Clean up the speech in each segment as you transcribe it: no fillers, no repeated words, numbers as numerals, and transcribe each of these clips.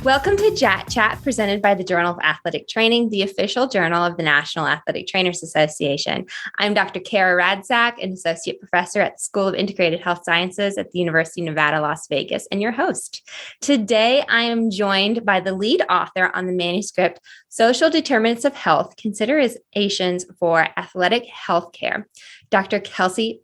Welcome to JAT Chat, presented by the Journal of Athletic Training, the official journal of the National Athletic Trainers Association. I'm Dr. Kara Radzak, an associate professor at the School of Integrated Health Sciences at the University of Nevada, Las Vegas, and your host. Today, I am joined by the lead author on the manuscript, Social Determinants of Health, Considerations for Athletic Healthcare, Dr. Kelsey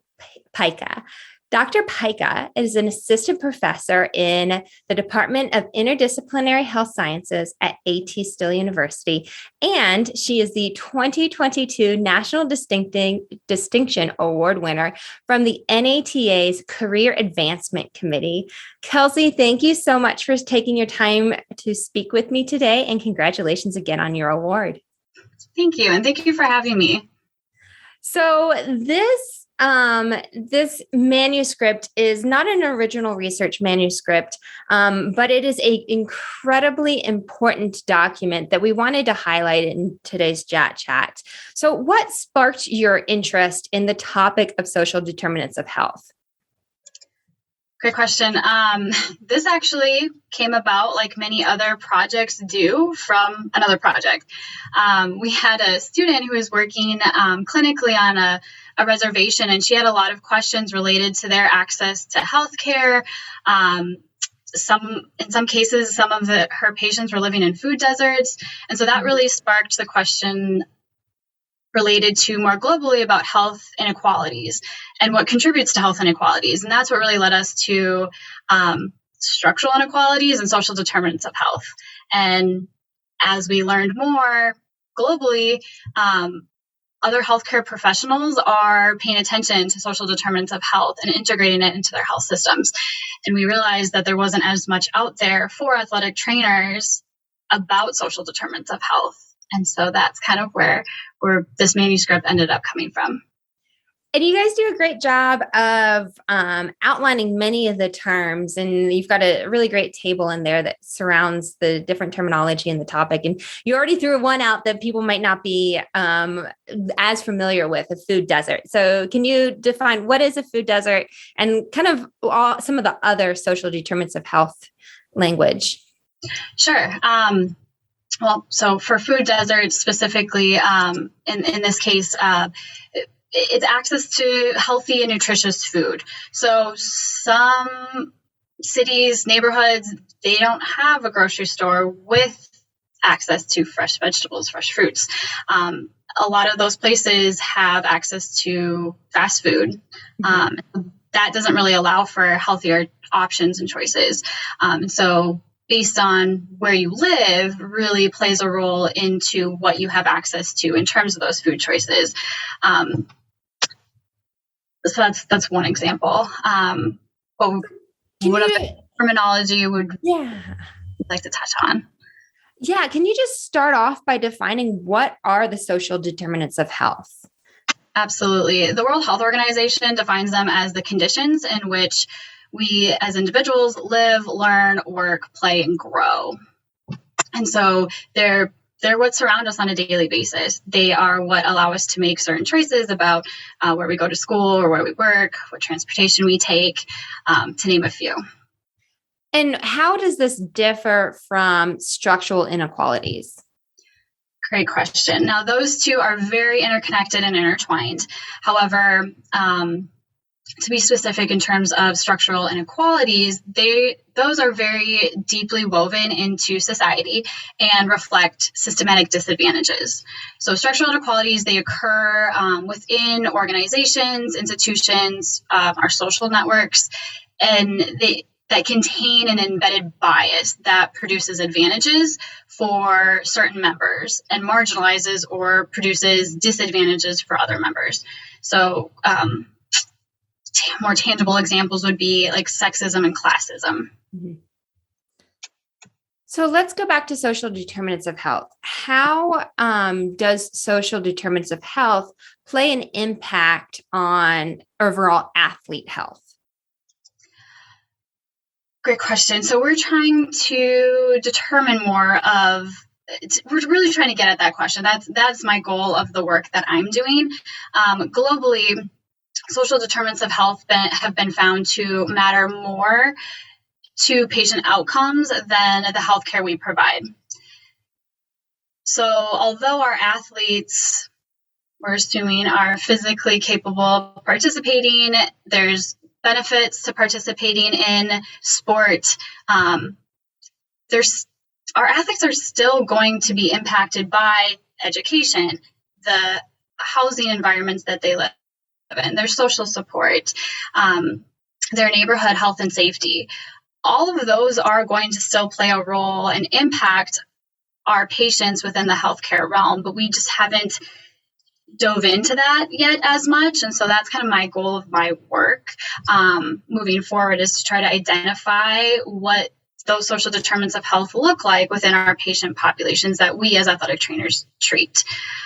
Picha. Dr. Picha is an assistant professor in the Department of Interdisciplinary Health Sciences at A.T. Still University, and she is the 2022 National Distinction Award winner from the NATA's Career Advancement Committee. Kelsey, thank you so much for taking your time to speak with me today, and congratulations again on your award. Thank you, and thank you for having me. So this manuscript is not an original research manuscript, but it is an incredibly important document that we wanted to highlight in today's JAT Chat. So what sparked your interest in the topic of social determinants of health? Great question. This actually came about, like many other projects do, from another project. We had a student who was working clinically on a reservation, and she had a lot of questions related to their access to healthcare. In some cases, some of her patients were living in food deserts, and so that really sparked the question related to more globally about health inequalities and what contributes to health inequalities. And that's what really led us to structural inequalities and social determinants of health. And as we learned more globally, other healthcare professionals are paying attention to social determinants of health and integrating it into their health systems. And we realized that there wasn't as much out there for athletic trainers about social determinants of health. And so that's kind of where this manuscript ended up coming from. And you guys do a great job of outlining many of the terms, and you've got a really great table in there that surrounds the different terminology in the topic. And you already threw one out that people might not be as familiar with, a food desert. So can you define what is a food desert and kind of some of the other social determinants of health language? Sure. Well, so for food deserts specifically, in this case, it's access to healthy and nutritious food. So some cities, neighborhoods, they don't have a grocery store with access to fresh vegetables, fresh fruits. A lot of those places have access to fast food. That doesn't really allow for healthier options and choices. So based on where you live really plays a role into what you have access to in terms of those food choices. So that's one example. What other terminology would you like to touch on? Yeah, can you just start off by defining what are the social determinants of health? Absolutely. The World Health Organization defines them as the conditions in which we as individuals live, learn, work, play, and grow. And so they're what surround us on a daily basis. They are what allow us to make certain choices about where we go to school or where we work, what transportation we take, to name a few. And how does this differ from structural inequalities? Great question. Now, those two are very interconnected and intertwined. However, to be specific in terms of structural inequalities, those are very deeply woven into society and reflect systematic disadvantages. So structural inequalities, they occur within organizations, institutions, our social networks, and that contain an embedded bias that produces advantages for certain members and marginalizes or produces disadvantages for other members. So more tangible examples would be like sexism and classism. Mm-hmm. So let's go back to social determinants of health. How does social determinants of health play an impact on overall athlete health? Great question. So we're trying to determine more of, we're really trying to get at that question. That's my goal of the work that I'm doing. Globally, social determinants of health have been found to matter more to patient outcomes than the healthcare we provide. So although our athletes, we're assuming, are physically capable of participating, there's benefits to participating in sport. Our athletes are still going to be impacted by education, the housing environments that they live in, their social support, their neighborhood health and safety. All of those are going to still play a role and impact our patients within the healthcare realm, but we just haven't dove into that yet as much. And so that's kind of my goal of my work moving forward, is to try to identify what those social determinants of health look like within our patient populations that we as athletic trainers treat.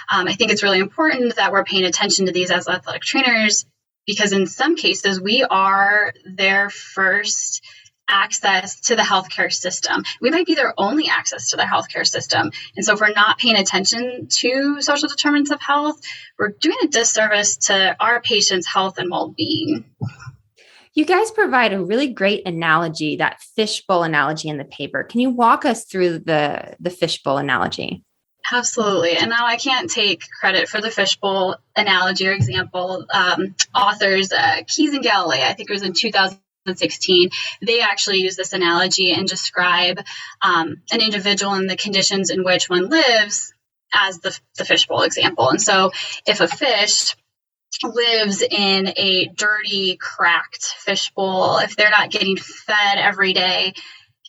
I think it's really important that we're paying attention to these as athletic trainers, because in some cases we are their first access to the healthcare system. We might be their only access to the healthcare system. And so if we're not paying attention to social determinants of health, we're doing a disservice to our patients' health and well-being. You guys provide a really great analogy, that fishbowl analogy in the paper. Can you walk us through the fishbowl analogy? Absolutely. And now I can't take credit for the fishbowl analogy or example. Authors Keyes and Galloway, I think it was in 2016, they actually use this analogy and describe an individual and the conditions in which one lives as the fishbowl example. And so if a fish lives in a dirty, cracked fishbowl, if they're not getting fed every day,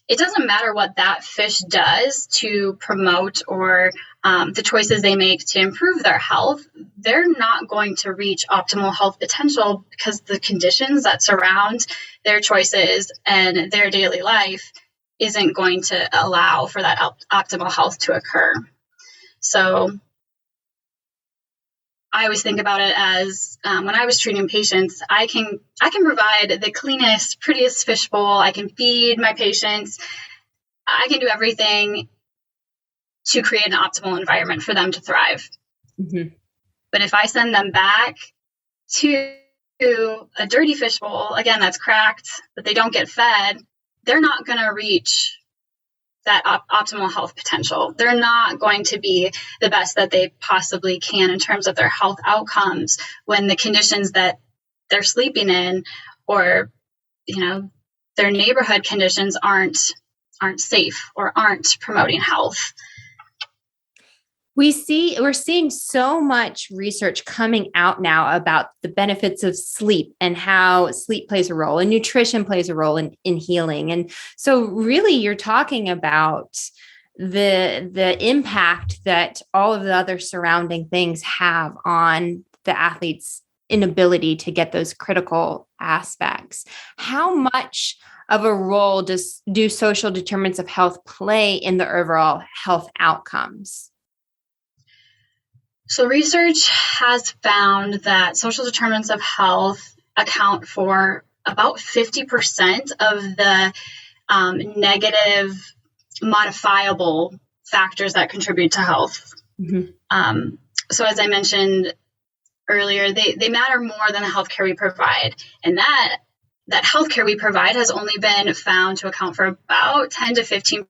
it doesn't matter what that fish does to promote or the choices they make to improve their health, they're not going to reach optimal health potential, because the conditions that surround their choices and their daily life isn't going to allow for that optimal health to occur. So I always think about it as when I was treating patients, I can provide the cleanest, prettiest fishbowl. I can feed my patients. I can do everything to create an optimal environment for them to thrive. Mm-hmm. But if I send them back to a dirty fishbowl, again, that's cracked, but they don't get fed, they're not going to reach that optimal health potential. They're not going to be the best that they possibly can in terms of their health outcomes when the conditions that they're sleeping in, or, their neighborhood conditions aren't safe or aren't promoting health. We're seeing so much research coming out now about the benefits of sleep and how sleep plays a role, and nutrition plays a role in healing. And so really you're talking about the impact that all of the other surrounding things have on the athlete's inability to get those critical aspects. How much of a role do social determinants of health play in the overall health outcomes? So research has found that social determinants of health account for about 50% of the negative modifiable factors that contribute to health. Mm-hmm. So as I mentioned earlier, they matter more than the healthcare we provide. And that healthcare we provide has only been found to account for about 10 to 15%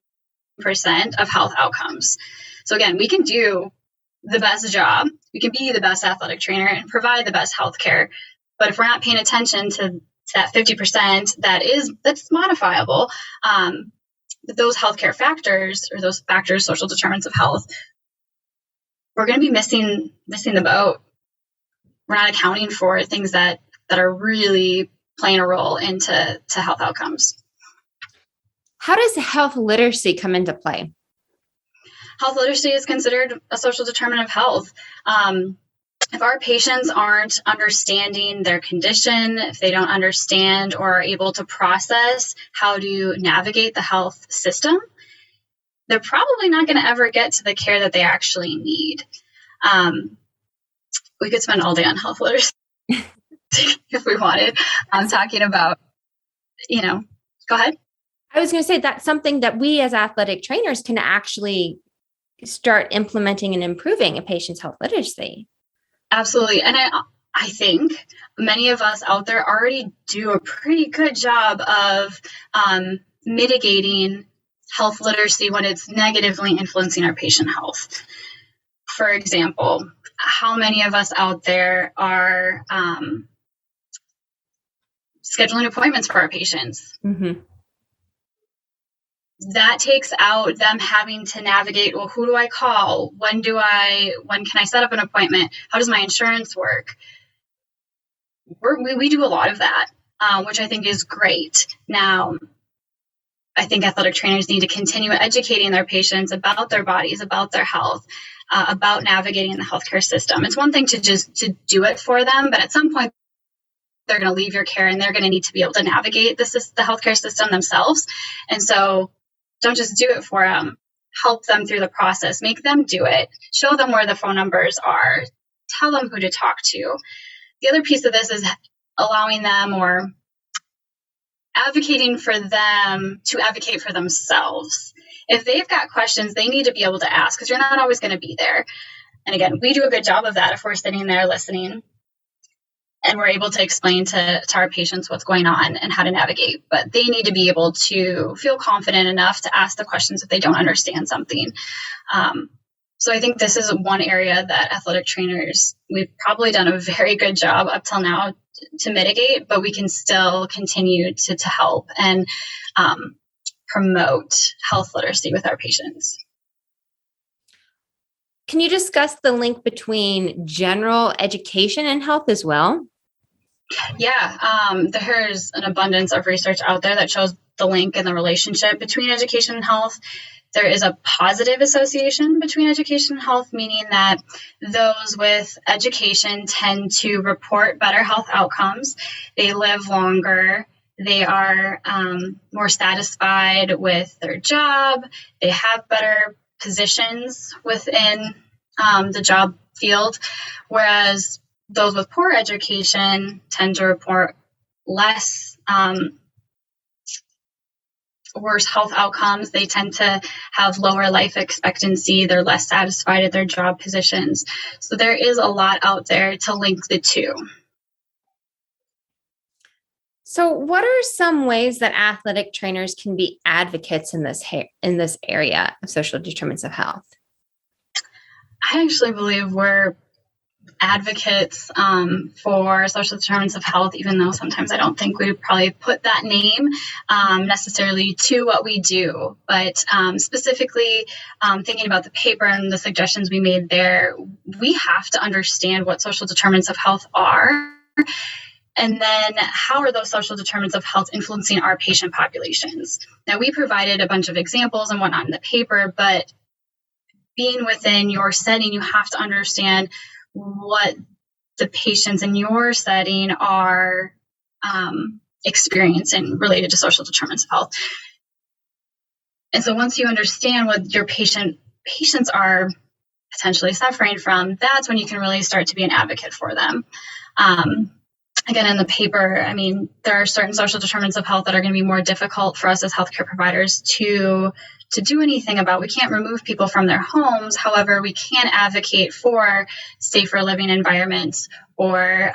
of health outcomes. So again, we can do the best job, we can be the best athletic trainer and provide the best healthcare. But if we're not paying attention to that 50% that's modifiable, those healthcare factors, or those factors, social determinants of health, we're going to be missing the boat. We're not accounting for things that are really playing a role into health outcomes. How does health literacy come into play? Health literacy is considered a social determinant of health. If our patients aren't understanding their condition, if they don't understand or are able to process how to navigate the health system, they're probably not going to ever get to the care that they actually need. We could spend all day on health literacy if we wanted. I'm talking about, go ahead. I was going to say that's something that we as athletic trainers can actually start implementing and improving a patient's health literacy. Absolutely. And I think many of us out there already do a pretty good job of mitigating health literacy when it's negatively influencing our patient health. For example, how many of us out there are scheduling appointments for our patients? Mm-hmm. That takes out them having to navigate, well, who do I call? When can I set up an appointment? How does my insurance work? We do a lot of that, which I think is great. Now, I think athletic trainers need to continue educating their patients about their bodies, about their health, about navigating the healthcare system. It's one thing to do it for them, but at some point they're going to leave your care and they're going to need to be able to navigate the healthcare system themselves. And so don't just do it for them. Help them through the process. Make them do it. Show them where the phone numbers are. Tell them who to talk to. The other piece of this is allowing them or advocating for them to advocate for themselves. If they've got questions, they need to be able to ask because you're not always going to be there. And again, we do a good job of that if we're sitting there listening and we're able to explain to our patients what's going on and how to navigate. But they need to be able to feel confident enough to ask the questions if they don't understand something. So I think this is one area that athletic trainers, we've probably done a very good job up till now to mitigate, but we can still continue to help and promote health literacy with our patients. Can you discuss the link between general education and health as well? Yeah, there's an abundance of research out there that shows the link and the relationship between education and health. There is a positive association between education and health, meaning that those with education tend to report better health outcomes. They live longer. They are more satisfied with their job. They have better positions within the job field, whereas those with poor education tend to report less worse health outcomes. They tend to have lower life expectancy. They're less satisfied at their job positions. So there is a lot out there to link the two. So what are some ways that athletic trainers can be advocates in this area of social determinants of health? I actually believe we're advocates for social determinants of health, even though sometimes I don't think we would probably put that name necessarily to what we do. But specifically thinking about the paper and the suggestions we made there, we have to understand what social determinants of health are. And then how are those social determinants of health influencing our patient populations? Now, we provided a bunch of examples and whatnot in the paper, but being within your setting, you have to understand what the patients in your setting are experiencing related to social determinants of health. And so once you understand what your patients are potentially suffering from, that's when you can really start to be an advocate for them. Again, in the paper, I mean, there are certain social determinants of health that are going to be more difficult for us as healthcare providers to do anything about. We can't remove people from their homes. However, we can advocate for safer living environments, or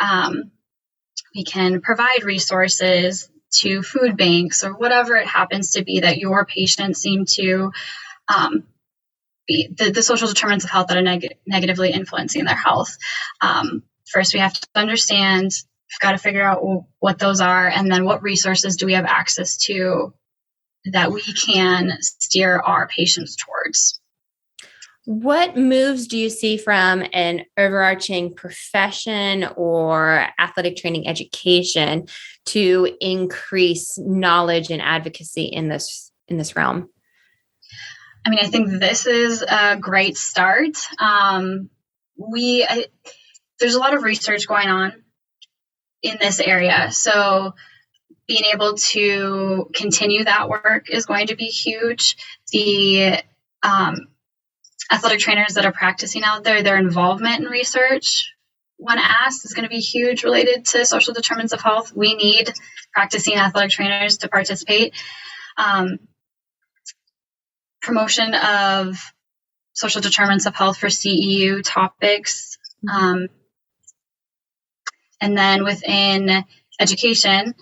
we can provide resources to food banks or whatever it happens to be that your patients seem to be the social determinants of health that are negatively influencing their health. First, we have to understand, we've got to figure out what those are, and then what resources do we have access to that we can steer our patients towards. What moves do you see from an overarching profession or athletic training education to increase knowledge and advocacy in this realm? I mean, I think this is a great start. There's a lot of research going on in this area, so being able to continue that work is going to be huge. The athletic trainers that are practicing out there, their involvement in research, when asked, is going to be huge related to social determinants of health. We need practicing athletic trainers to participate. Promotion of social determinants of health for CEU topics. And then within education,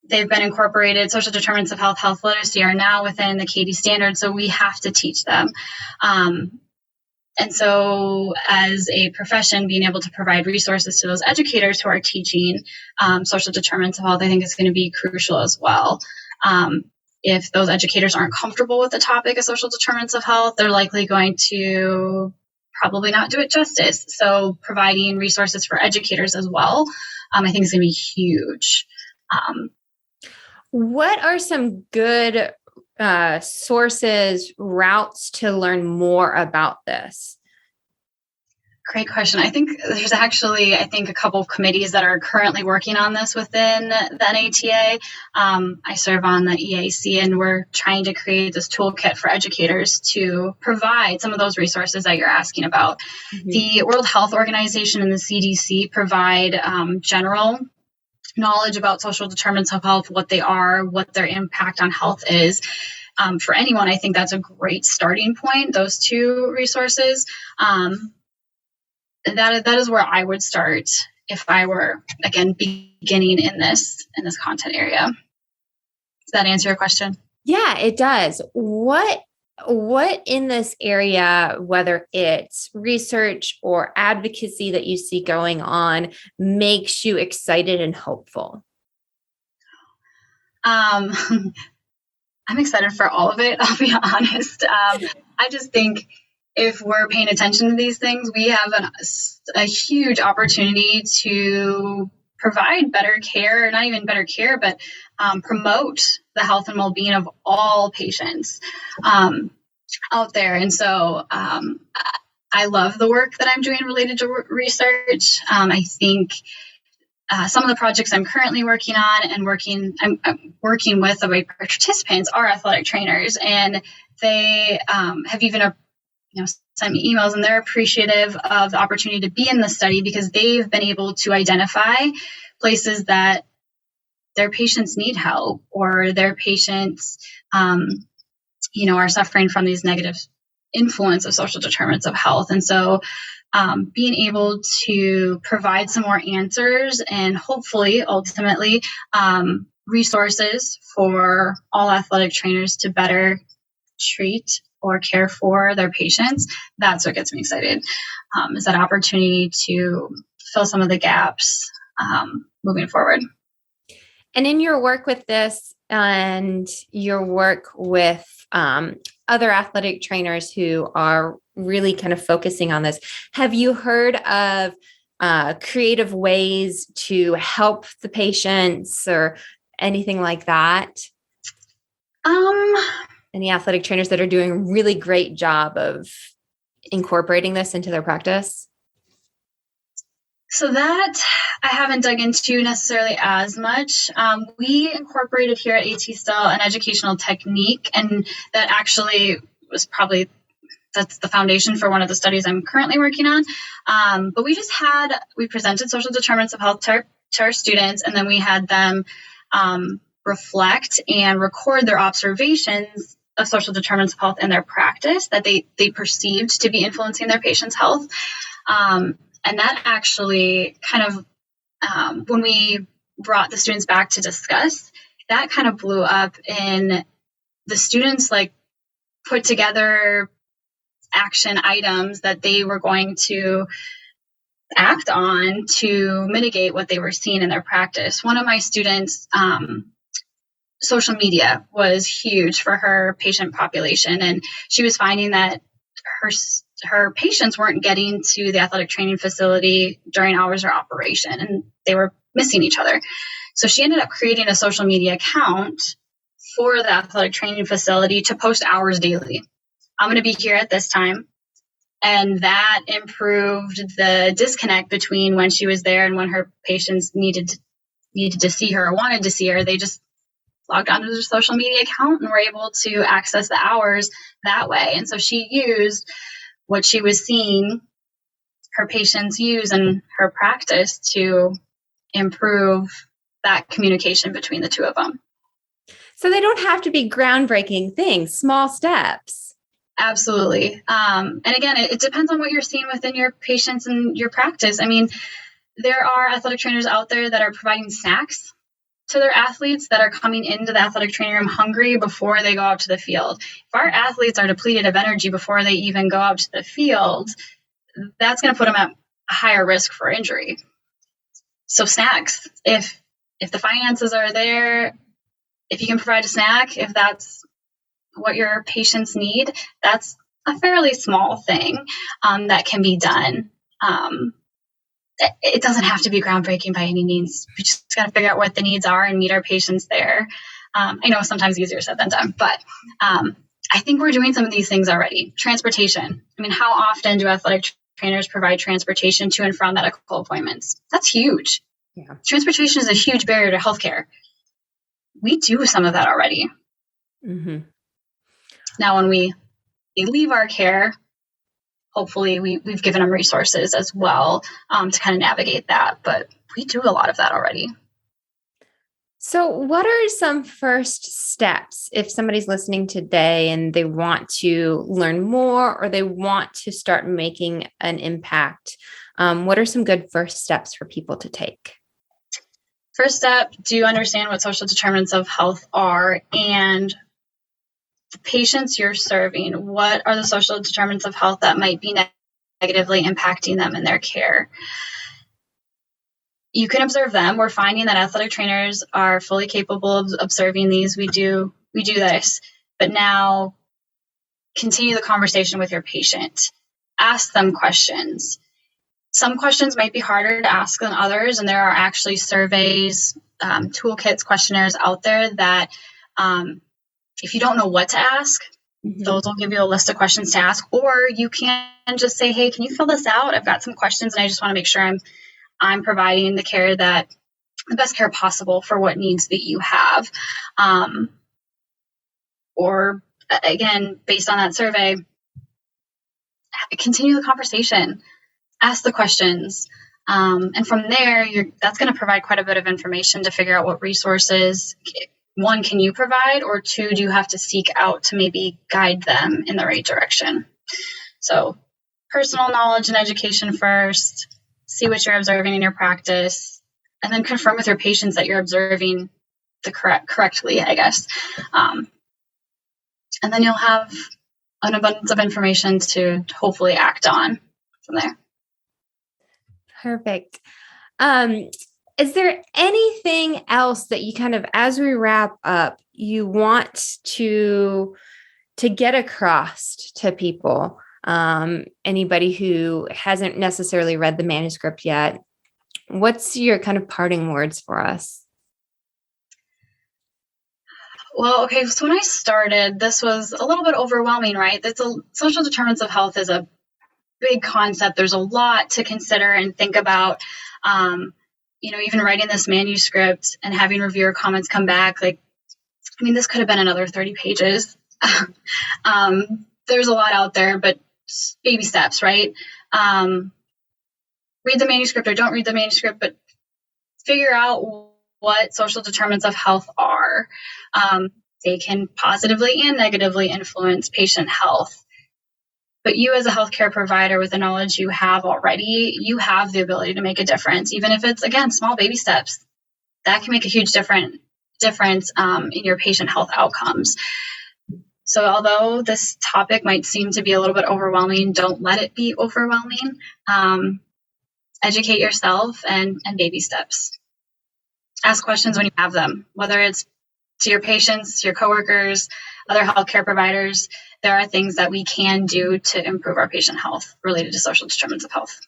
they've been incorporated. Social Determinants of Health literacy are now within the KD standard, so we have to teach them. And so as a profession, being able to provide resources to those educators who are teaching social determinants of health, I think is going to be crucial as well. If those educators aren't comfortable with the topic of social determinants of health, they're likely going to probably not do it justice. So providing resources for educators as well, I think is going to be huge. What are some good sources, routes to learn more about this? Great question. I think there's actually, a couple of committees that are currently working on this within the NATA. I serve on the EAC, and we're trying to create this toolkit for educators to provide some of those resources that you're asking about. Mm-hmm. The World Health Organization and the CDC provide general knowledge about social determinants of health, what they are, what their impact on health is. For anyone, I think that's a great starting point, those two resources. That is where I would start if I were, again, beginning in this content area. Does that answer your question? Yeah, it does. What in this area, whether it's research or advocacy that you see going on, makes you excited and hopeful? I'm excited for all of it, I'll be honest. I just think if we're paying attention to these things, we have a huge opportunity to provide better care, not even better care, but promote the health and well-being of all patients out there. And so I love the work that I'm doing related to research. I think some of the projects I'm currently working on and I'm working with the participants are athletic trainers, and they have even send me emails, and they're appreciative of the opportunity to be in the study because they've been able to identify places that their patients need help, or their patients, are suffering from these negative influence of social determinants of health. And so being able to provide some more answers and hopefully ultimately resources for all athletic trainers to better treat or care for their patients, that's what gets me excited, is that opportunity to fill some of the gaps moving forward. And in your work with this and your work with other athletic trainers who are really kind of focusing on this, have you heard of creative ways to help the patients or anything like that? Any athletic trainers that are doing a really great job of incorporating this into their practice? So that I haven't dug into necessarily as much. We incorporated here at AT Still an educational technique, and that actually was that's the foundation for one of the studies I'm currently working on. But we presented social determinants of health to our students, and then we had them reflect and record their observations of social determinants of health in their practice that they perceived to be influencing their patient's health. And that actually kind of, when we brought the students back to discuss, that kind of blew up, in the students put together action items that they were going to act on to mitigate what they were seeing in their practice. One of my students, social media was huge for her patient population, and she was finding that her patients weren't getting to the athletic training facility during hours of operation, and they were missing each other. So she ended up creating a social media account for the athletic training facility to post hours daily. I'm going to be here at this time. And that improved the disconnect between when she was there and when her patients needed to see her or wanted to see her. They just logged onto their social media account and were able to access the hours that way. And so she used what she was seeing her patients use in her practice to improve that communication between the two of them. So they don't have to be groundbreaking things, small steps. Absolutely. And again, it depends on what you're seeing within your patients and your practice. I mean, there are athletic trainers out there that are providing snacks to their athletes that are coming into the athletic training room hungry before they go out to the field. If our athletes are depleted of energy before they even go out to the field, that's going to put them at a higher risk for injury. So snacks, if the finances are there, if you can provide a snack, if that's what your patients need, that's a fairly small thing that can be done. It doesn't have to be groundbreaking by any means. We just got to figure out what the needs are and meet our patients there. I know sometimes easier said than done, but I think we're doing some of these things already. Transportation. I mean, how often do athletic trainers provide transportation to and from medical appointments? That's huge. Yeah. Transportation is a huge barrier to healthcare. We do some of that already. Mm-hmm. Now, when we leave our care, hopefully we've given them resources as well to kind of navigate that. But we do a lot of that already. So what are some first steps if somebody's listening today and they want to learn more or they want to start making an impact? What are some good first steps for people to take? First step, do you understand what social determinants of health are and the patients you're serving? What are the social determinants of health that might be negatively impacting them in their care? You can observe them. We're finding that athletic trainers are fully capable of observing these. We do this, but now continue the conversation with your patient. Ask them questions. Some questions might be harder to ask than others, and there are actually surveys, toolkits, questionnaires out there that if you don't know what to ask, those will give you a list of questions to ask, or you can just say, hey, can you fill this out? I've got some questions and I just want to make sure I'm providing the best care possible for what needs that you have. Or again, based on that survey, continue the conversation, ask the questions. And from there, that's going to provide quite a bit of information to figure out what resources, one, can you provide, or two, do you have to seek out to maybe guide them in the right direction? So personal knowledge and education first, see what you're observing in your practice, and then confirm with your patients that you're observing correctly, I guess. And then you'll have an abundance of information to hopefully act on from there. Perfect. Is there anything else that you kind of, as we wrap up, you want to get across to people? Anybody who hasn't necessarily read the manuscript yet, what's your kind of parting words for us? Well, okay, so when I started, this was a little bit overwhelming, right? Social determinants of health is a big concept. There's a lot to consider and think about. Even writing this manuscript and having reviewer comments come back, this could have been another 30 pages. There's a lot out there, but baby steps, right? Read the manuscript or don't read the manuscript, but figure out what social determinants of health are. They can positively and negatively influence patient health. But you as a healthcare provider, with the knowledge you have already, you have the ability to make a difference, even if it's, again, small baby steps. That can make a huge difference in your patient health outcomes. So although this topic might seem to be a little bit overwhelming, don't let it be overwhelming. Educate yourself and baby steps. Ask questions when you have them, whether it's to your patients, your coworkers, other healthcare providers. There are things that we can do to improve our patient health related to social determinants of health.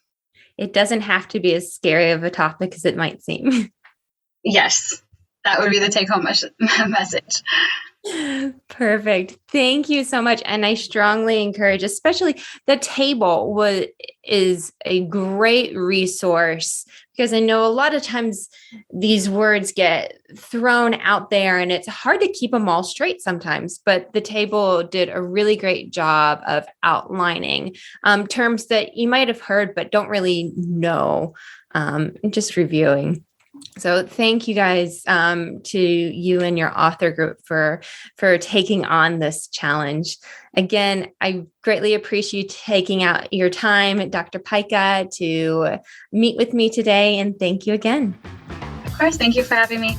It doesn't have to be as scary of a topic as it might seem. Yes, that would be the take-home message. Perfect. Thank you so much. And I strongly encourage, especially the table is a great resource, because I know a lot of times these words get thrown out there and it's hard to keep them all straight sometimes, but the table did a really great job of outlining terms that you might have heard, but don't really know, just reviewing. So thank you guys to you and your author group for taking on this challenge. Again, I greatly appreciate you taking out your time, Dr. Picha, to meet with me today. And thank you again. Of course. Thank you for having me.